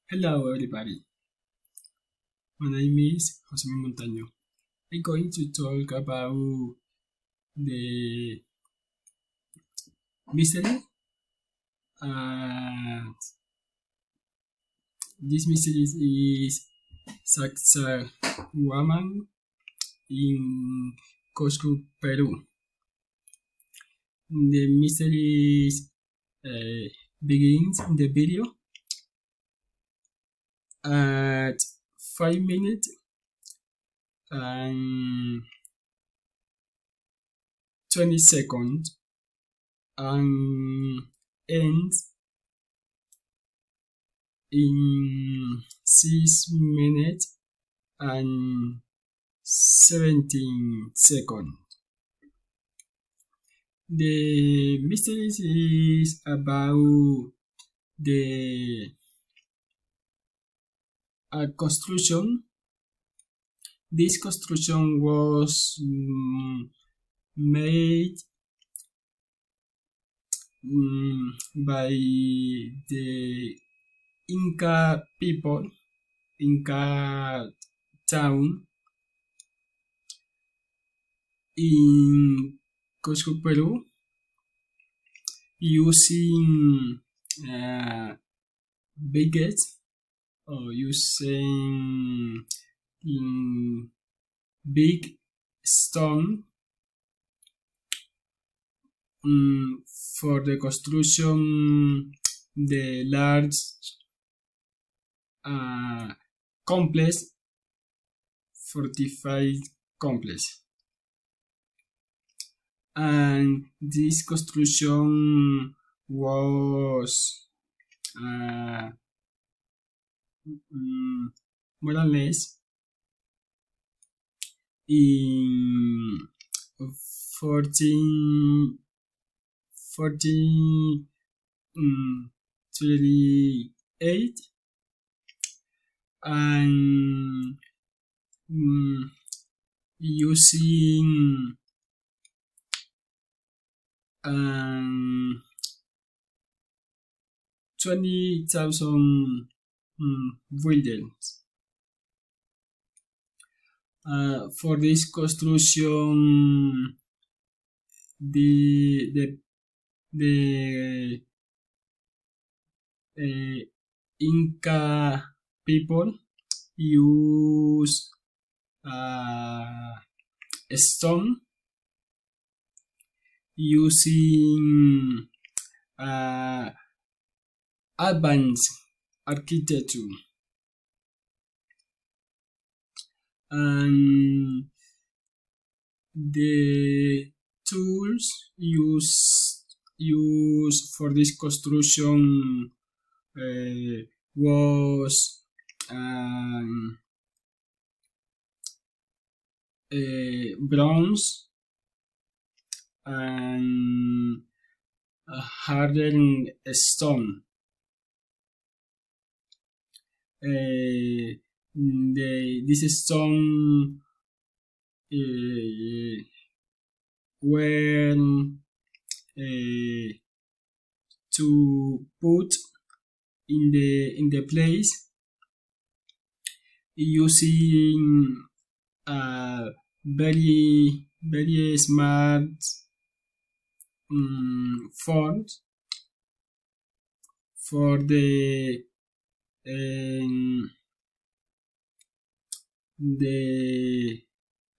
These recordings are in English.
Hello everybody, my name is Jose Montaño. I'm going to talk about the mystery. And this mystery is Sacsayhuaman in Cosco, Peru. The mystery begins in the video at 5 minutes and 20 seconds and ends in 6 minutes and 17 seconds. The mystery is about the construction. This construction was made by the Inca people, Inca town in Cusco, Peru, using baguettes or using big stone for the construction the large complex, fortified complex. And this construction was more or less in 1438 and using 20,000 buildings. For this construction, the Inca people use stone using advanced architecture, and the tools used for this construction was bronze and hardened stone. This stone when to put in the place using very smart font for the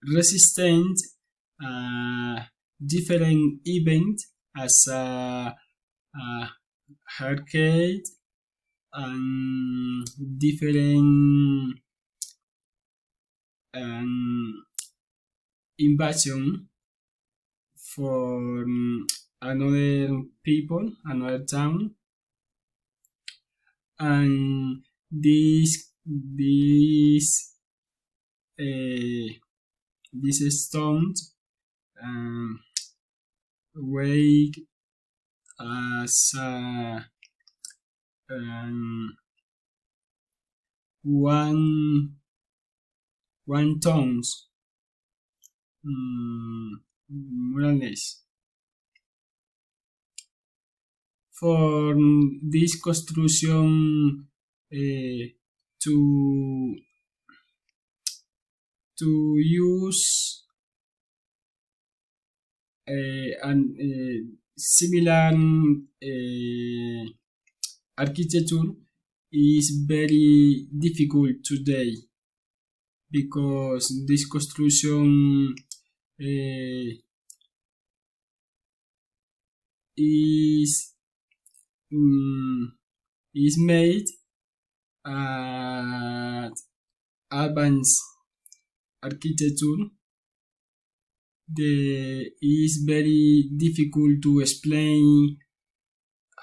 resistant different event as a hurricane and different invasion for another people, another town, and this stones weigh as one tons, more or less. For this construction, to use similar architecture is very difficult today because this construction is made at advanced architecture. Is very difficult to explain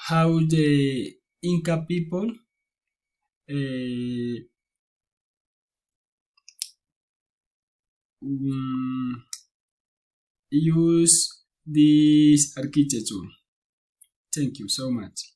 how the Inca people use this architecture. Thank you so much.